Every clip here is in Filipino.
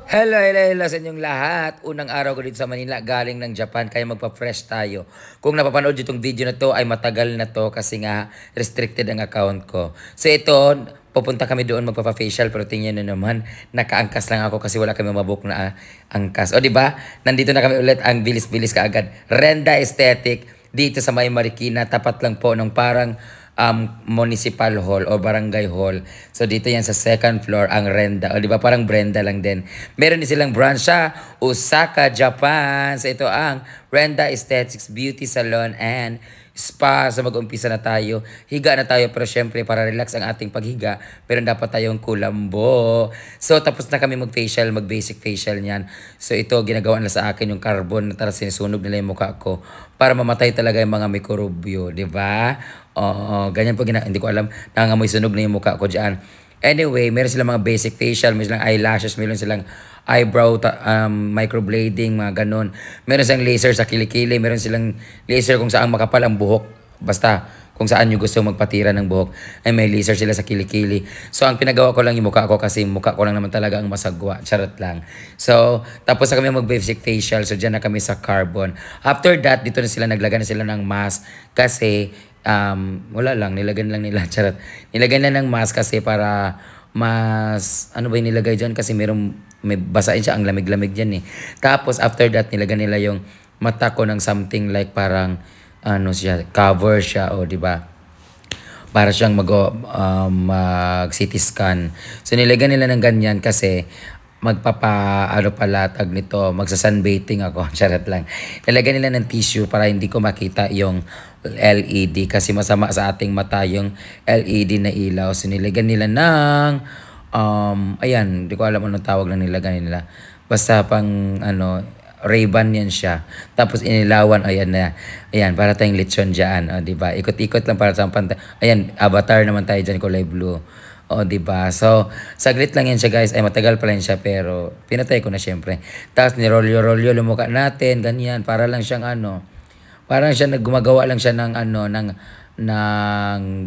Hello, hello, hello sa inyong lahat. Unang araw ko dito sa Manila, galing ng Japan, kaya magpa-fresh tayo. Kung napapanood nyo itong video na to, ay matagal na to kasi nga restricted ang account ko. So ito, pupunta kami doon magpa-facial pero tingnan nyo naman, nakaangkas lang ako kasi wala kami mabook na angkas. O di ba? Nandito na kami ulit, ang bilis-bilis kaagad. Renda Aesthetic dito sa May Marikina, tapat lang po ng parang municipal hall o barangay hall. So dito yan sa second floor ang Renda. O di ba parang Brenda lang din. Meron din silang branch sa Osaka, Japan. So ito ang Renda Aesthetics Beauty Salon and Spa. So mag-umpisa na tayo. Higa na tayo pero syempre para relax ang ating paghiga. Pero dapat tayong kulambo. So tapos na kami mag-facial, mag-basic facial niyan. So ito ginagawa na sa akin yung carbon na tara sinusunog nila yung mukha ko para mamatay talaga yung mga mikrobyo, di ba? Oo, ganyan po hindi ko alam. Nangangamoy sunog na yung mukha ko dyan. Anyway, meron silang mga basic facial, meron silang eyelashes, meron silang eyebrow, microblading, mga ganon. Meron silang laser sa kilikili, meron silang laser kung saan makapal ang buhok. Basta, kung saan nyo gusto magpatira ng buhok, ay may laser sila sa kilikili. So, ang pinagawa ko lang yung mukha ko kasi mukha ko lang naman talaga ang masagwa. Charot lang. So, tapos na kami mag-basic facial. So, dyan na kami sa carbon. After that, dito na sila, naglagay na sila ng mask kasi wala lang, nilagyan lang nila, charot. Nilagyan na ng mask kasi para mas, ano ba yung nilagay dyan? Kasi may basain siya, ang lamig-lamig dyan eh. Tapos after that, nilagyan nila yung mata ko ng something like parang, ano siya, cover siya, o di ba? Para siyang mag CT scan. So nilagyan nila ng ganyan kasi ano pala tag nito, magsa-sunbathing ako, charot lang. Nilagyan nila ng tissue para hindi ko makita yung LED kasi masama sa ating mata yung LED na ilaw. So nilagyan nila ng ayan, hindi ko alam anong tawag na nilagyan nila. Basta pang Ray-Ban yan siya. Tapos inilawan, ayan na. Ayan, para tayong lechon dyan. O, diba? Ikot-ikot lang para sa pantay. Ayan, avatar naman tayo dyan, kulay blue. O, diba? So, saglit lang yan siya, guys. Ay, matagal pala yan siya, pero pinatay ko na syempre. Tapos, nirolyo-rolyo, lumukha natin, ganyan. Para lang siyang parang siya gumagawa lang siya ng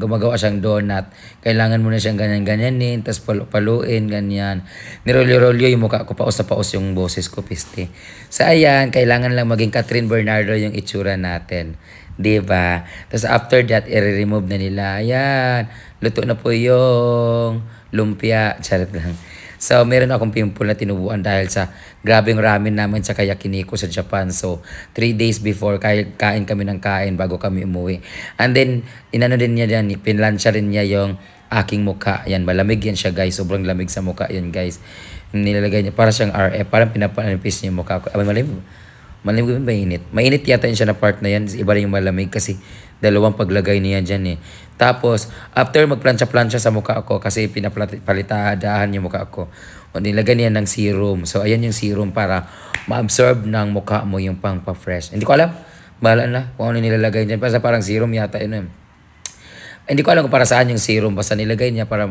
gumagawa siyang donut. Kailangan mo na siyang ganyan-ganyanin, tapos paluin, ganyan. Nirolyo-rolyo yung mukha ko, paus na paus yung boses ko, piste. So, ayan, kailangan lang maging Catherine Bernardo yung itsura natin. Diba? Tapos after that, i-remove na nila. Ayan, luto na po yung lumpia. Charot lang. So, meron akong pimple na tinubuan dahil sa grabing ramen namin sa Yakiniko sa Japan. So, 3 days before, kain kami ng kain bago kami umuwi. And then, inano din niya yan, pinlansya rin niya yung aking mukha. Yan, malamig yan siya, guys. Sobrang lamig sa mukha yan, guys. Nilalagay niya, para siyang RF, parang pinapanipis niya yung mukha ko. Malamig. Malamig ba mainit? Mainit yata yun siya na part na yan. Iba rin yung malamig kasi dalawang paglagay niya dyan eh. Tapos, after magplansya-plansya sa mukha ko kasi pinapalitadahan yung mukha ko, nilagay niya ng serum. So, ayan yung serum para ma-absorb ng mukha mo yung pang-pa-fresh. Hindi ko alam. Bahala na kung ano nilalagay niyan. Basta parang serum yata yun. Hindi ko alam kung para saan yung serum. Basta nilagay niya para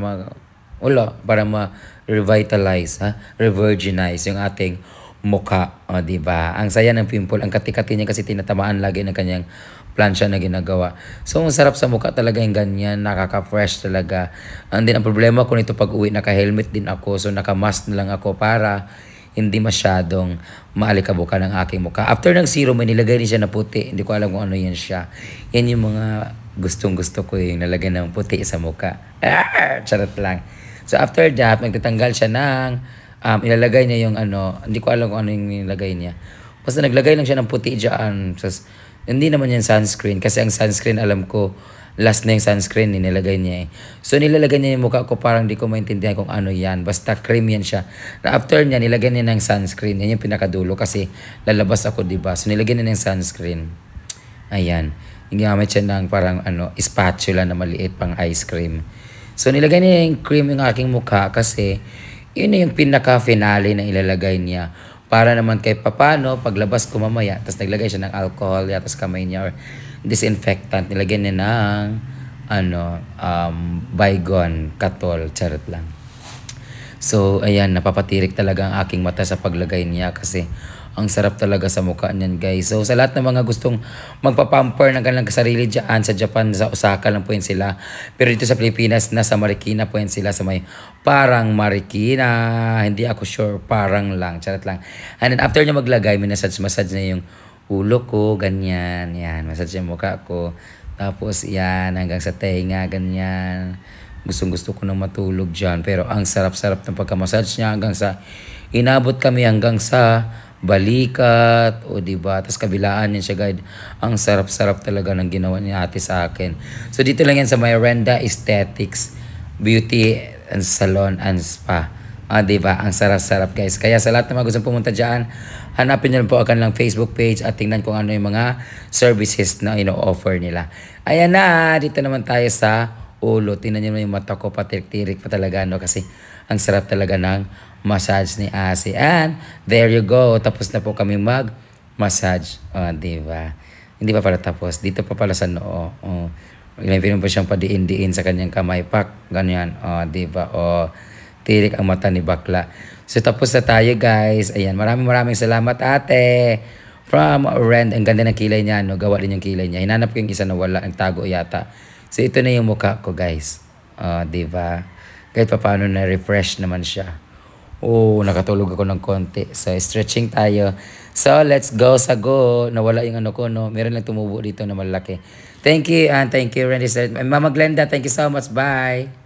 para ma-revitalize, revirginize yung ating mukha. O, diba? Ang saya ng pimple. Ang kati-kati niya kasi tinatamaan lagi ng kanyang plansya na ginagawa. So, ang sarap sa mukha talaga yung ganyan. Nakaka-fresh talaga. And then, ang problema ko nito pag uwi, naka-helmet din ako. So, naka-mask na lang ako para hindi masyadong maalikabukan ng aking mukha. After ng serum, may nilagay din siya na puti. Hindi ko alam kung ano yan siya. Yan yung mga gustong-gusto ko yung nalagay ng puti sa mukha. Charot lang. So, after that, magtatanggal siya ng ilalagay niya yung hindi ko alam kung ano yung nilagay niya. Basta naglagay lang siya ng puti dyan. So, hindi naman yan sunscreen. Kasi ang sunscreen, alam ko, last na yung sunscreen, nilagay niya eh. So, nilalagay niya yung mukha ko, parang di ko maintindihan kung ano yan. Basta cream yan siya. Na after niya, nilagay niya ng sunscreen. Yan yung pinakadulo kasi lalabas ako, diba? So, nilagay niya ng sunscreen. Ayan. Ginamit siya ng parang spatula na maliit pang ice cream. So, nilagay niya yung cream yung aking mukha kasi yun na yung pinaka-finale na ilalagay niya. Para naman kay papano, paglabas ko mamaya, tapos naglagay siya ng alcohol, tapos kamay niya, or disinfectant, nilagay niya ng, Baygon, Katol, charot lang. So, ayan, napapatirik talaga ang aking mata sa paglagay niya kasi Ang sarap talaga sa mukha niyan guys. So sa lahat ng mga gustong magpa-pamper ng kanilang sarili dyan sa Japan, sa Osaka lang po yan sila. Pero dito sa Pilipinas, nasa Marikina po yan sila sa may parang Marikina. Hindi ako sure, parang lang, charot lang. And then after nyo maglagay, massage na yung ulo ko, ganyan. Yan, massage yung mukha ko. Tapos yan, hanggang sa tenga, ganyan. Gustong gusto ko nang matulog dyan. Pero ang sarap-sarap ng pagka-massage niya hanggang sa inabot kami hanggang sa balikat, o diba? Tapos kabilaan yun siya, guide. Ang sarap-sarap talaga ng ginawa ni ate sa akin. So dito lang yan sa Myrenda Aesthetics, Beauty and Salon and Spa. Diba? Ang sarap-sarap guys. Kaya sa lahat ng mga gustong pumunta dyan, hanapin nyo lang po ang kanilang Facebook page at tingnan kung ano yung mga services na ino-offer nila. Ayan na, dito naman tayo sa ulo. Tingnan nyo yung mata ko, patirik-tirik pa talaga, no? Kasi ang sarap talaga ng massage ni Ase. And there you go. Tapos na po kami mag-massage. Diba? Hindi pa pala tapos. Dito pa pala sa noo. Ilan pa siyang padiin-diin sa kanyang kamay. Pak, ganyan. Diba? Tirik ang mata ni bakla. So tapos na tayo guys. Ayan. Maraming salamat ate. From Rend. Ang ganda ng kilay niya. No? Gawa din yung kilay niya. Hinanap ko yung isa na wala. Ang tago yata. So ito na yung mukha ko guys. Diba? Kahit pa paano na-refresh naman siya. Nakatulog ako ng konti. So, stretching tayo. So, let's go sa go. Nawala yung ano ko, no? Meron lang tumubo dito na malaki. Thank you, and thank you, Randy. Mama Glenda, thank you so much. Bye.